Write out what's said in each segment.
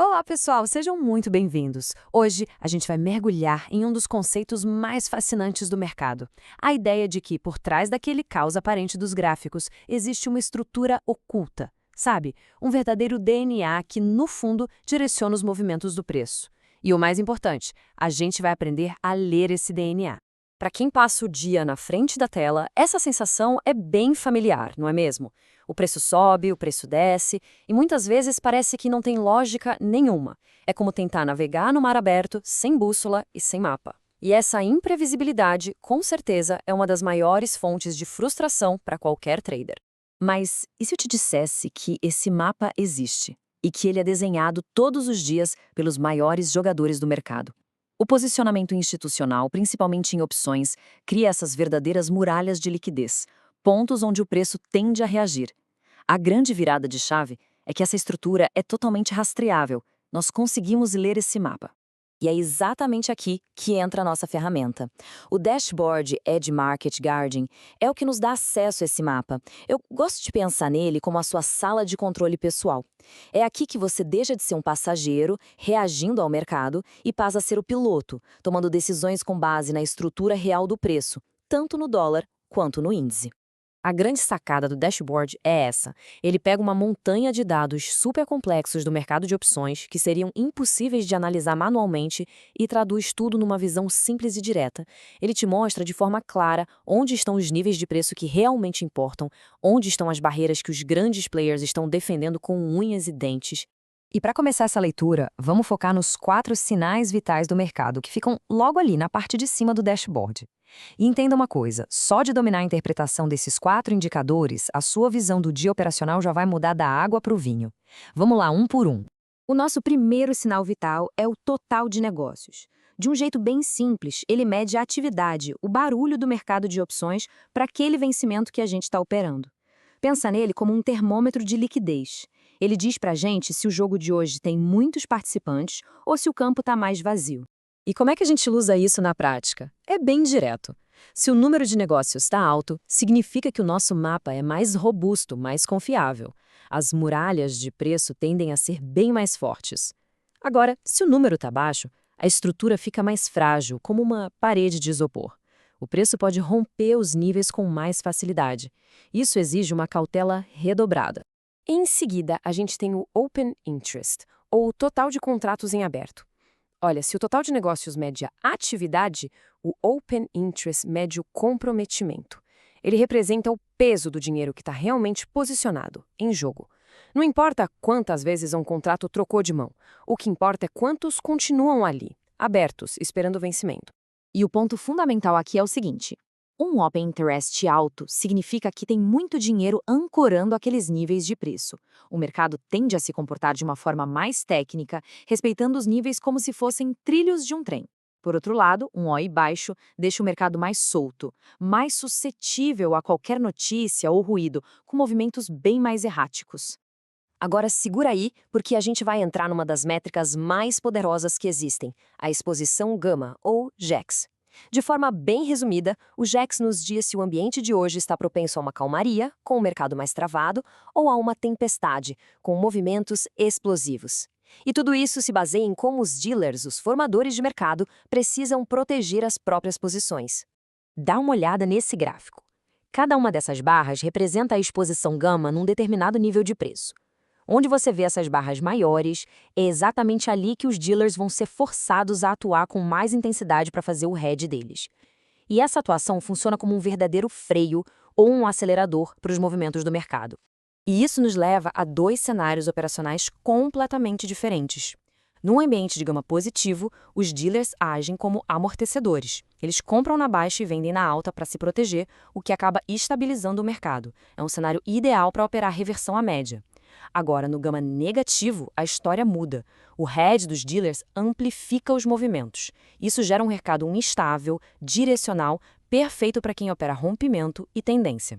Olá, pessoal, sejam muito bem-vindos. Hoje a gente vai mergulhar em um dos conceitos mais fascinantes do mercado. A ideia de que, por trás daquele caos aparente dos gráficos, existe uma estrutura oculta, sabe? Um verdadeiro DNA que, no fundo, direciona os movimentos do preço. E o mais importante, a gente vai aprender a ler esse DNA. Para quem passa o dia na frente da tela, essa sensação é bem familiar, não é mesmo? O preço sobe, o preço desce, e muitas vezes parece que não tem lógica nenhuma. É como tentar navegar no mar aberto, sem bússola e sem mapa. E essa imprevisibilidade, com certeza, é uma das maiores fontes de frustração para qualquer trader. Mas e se eu te dissesse que esse mapa existe e que ele é desenhado todos os dias pelos maiores jogadores do mercado? O posicionamento institucional, principalmente em opções, cria essas verdadeiras muralhas de liquidez, pontos onde o preço tende a reagir. A grande virada de chave é que essa estrutura é totalmente rastreável. Nós conseguimos ler esse mapa. E é exatamente aqui que entra a nossa ferramenta. O Dashboard Edge Market Guarding é o que nos dá acesso a esse mapa. Eu gosto de pensar nele como a sua sala de controle pessoal. É aqui que você deixa de ser um passageiro, reagindo ao mercado, e passa a ser o piloto, tomando decisões com base na estrutura real do preço, tanto no dólar quanto no índice. A grande sacada do dashboard é essa. Ele pega uma montanha de dados super complexos do mercado de opções, que seriam impossíveis de analisar manualmente, e traduz tudo numa visão simples e direta. Ele te mostra de forma clara onde estão os níveis de preço que realmente importam, onde estão as barreiras que os grandes players estão defendendo com unhas e dentes. E para começar essa leitura, vamos focar nos 4 sinais vitais do mercado, que ficam logo ali na parte de cima do dashboard. E entenda uma coisa, só de dominar a interpretação desses 4 indicadores, a sua visão do dia operacional já vai mudar da água para o vinho. Vamos lá, um por um. O nosso primeiro sinal vital é o total de negócios. De um jeito bem simples, ele mede a atividade, o barulho do mercado de opções para aquele vencimento que a gente está operando. Pensa nele como um termômetro de liquidez. Ele diz para a gente se o jogo de hoje tem muitos participantes ou se o campo está mais vazio. E como é que a gente usa isso na prática? É bem direto. Se o número de negócios está alto, significa que o nosso mapa é mais robusto, mais confiável. As muralhas de preço tendem a ser bem mais fortes. Agora, se o número está baixo, a estrutura fica mais frágil, como uma parede de isopor. O preço pode romper os níveis com mais facilidade. Isso exige uma cautela redobrada. Em seguida, a gente tem o Open Interest, ou o total de contratos em aberto. Olha, se o total de negócios mede a atividade, o Open Interest mede o comprometimento. Ele representa o peso do dinheiro que está realmente posicionado, em jogo. Não importa quantas vezes um contrato trocou de mão, o que importa é quantos continuam ali, abertos, esperando o vencimento. E o ponto fundamental aqui é o seguinte: um Open Interest alto significa que tem muito dinheiro ancorando aqueles níveis de preço. O mercado tende a se comportar de uma forma mais técnica, respeitando os níveis como se fossem trilhos de um trem. Por outro lado, um OI baixo deixa o mercado mais solto, mais suscetível a qualquer notícia ou ruído, com movimentos bem mais erráticos. Agora segura aí, porque a gente vai entrar numa das métricas mais poderosas que existem, a exposição gama, ou GEX. De forma bem resumida, o GEX nos diz se o ambiente de hoje está propenso a uma calmaria, com o mercado mais travado, ou a uma tempestade, com movimentos explosivos. E tudo isso se baseia em como os dealers, os formadores de mercado, precisam proteger as próprias posições. Dá uma olhada nesse gráfico. Cada uma dessas barras representa a exposição gama num determinado nível de preço. Onde você vê essas barras maiores, é exatamente ali que os dealers vão ser forçados a atuar com mais intensidade para fazer o hedge deles. E essa atuação funciona como um verdadeiro freio ou um acelerador para os movimentos do mercado. E isso nos leva a 2 cenários operacionais completamente diferentes. Num ambiente de gama positivo, os dealers agem como amortecedores. Eles compram na baixa e vendem na alta para se proteger, o que acaba estabilizando o mercado. É um cenário ideal para operar reversão à média. Agora, no gama negativo, a história muda. O hedge dos dealers amplifica os movimentos. Isso gera um mercado instável, direcional, perfeito para quem opera rompimento e tendência.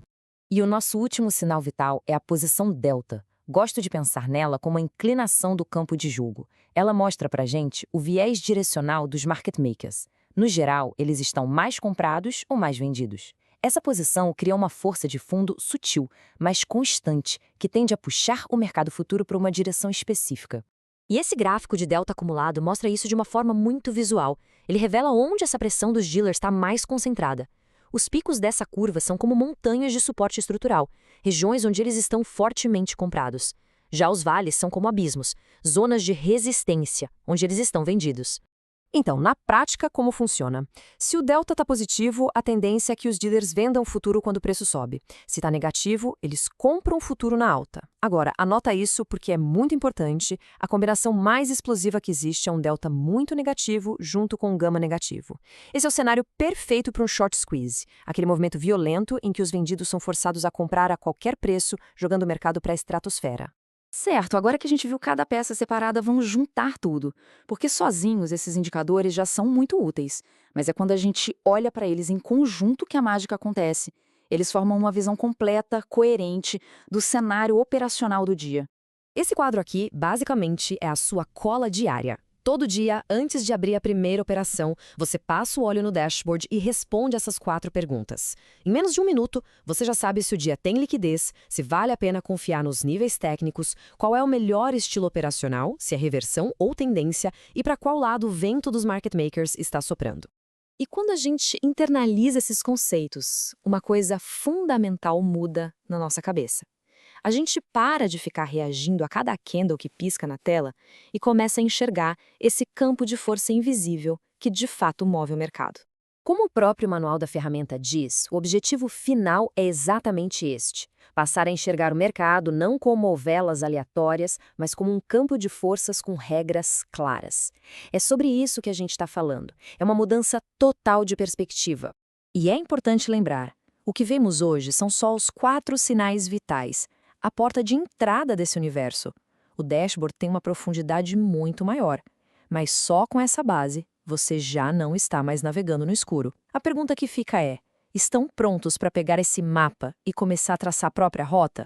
E o nosso último sinal vital é a posição delta. Gosto de pensar nela como a inclinação do campo de jogo. Ela mostra para a gente o viés direcional dos market makers. No geral, eles estão mais comprados ou mais vendidos. Essa posição cria uma força de fundo sutil, mas constante, que tende a puxar o mercado futuro para uma direção específica. E esse gráfico de delta acumulado mostra isso de uma forma muito visual. Ele revela onde essa pressão dos dealers está mais concentrada. Os picos dessa curva são como montanhas de suporte estrutural, regiões onde eles estão fortemente comprados. Já os vales são como abismos, zonas de resistência, onde eles estão vendidos. Então, na prática, como funciona? Se o delta está positivo, a tendência é que os dealers vendam o futuro quando o preço sobe. Se está negativo, eles compram o futuro na alta. Agora, anota isso porque é muito importante. A combinação mais explosiva que existe é um delta muito negativo junto com um gama negativo. Esse é o cenário perfeito para um short squeeze, aquele movimento violento em que os vendidos são forçados a comprar a qualquer preço, jogando o mercado para a estratosfera. Certo, agora que a gente viu cada peça separada, vamos juntar tudo. Porque sozinhos esses indicadores já são muito úteis. Mas é quando a gente olha para eles em conjunto que a mágica acontece. Eles formam uma visão completa, coerente, do cenário operacional do dia. Esse quadro aqui, basicamente, é a sua cola diária. Todo dia, antes de abrir a primeira operação, você passa o olho no dashboard e responde essas 4 perguntas. Em menos de 1 minuto, você já sabe se o dia tem liquidez, se vale a pena confiar nos níveis técnicos, qual é o melhor estilo operacional, se é reversão ou tendência, e para qual lado o vento dos market makers está soprando. E quando a gente internaliza esses conceitos, uma coisa fundamental muda na nossa cabeça. A gente para de ficar reagindo a cada candle que pisca na tela e começa a enxergar esse campo de força invisível que de fato move o mercado. Como o próprio manual da ferramenta diz, o objetivo final é exatamente este: passar a enxergar o mercado não como velas aleatórias, mas como um campo de forças com regras claras. É sobre isso que a gente está falando. É uma mudança total de perspectiva. E é importante lembrar, o que vemos hoje são só os 4 sinais vitais, a porta de entrada desse universo. O dashboard tem uma profundidade muito maior, mas só com essa base você já não está mais navegando no escuro. A pergunta que fica é: estão prontos para pegar esse mapa e começar a traçar a própria rota?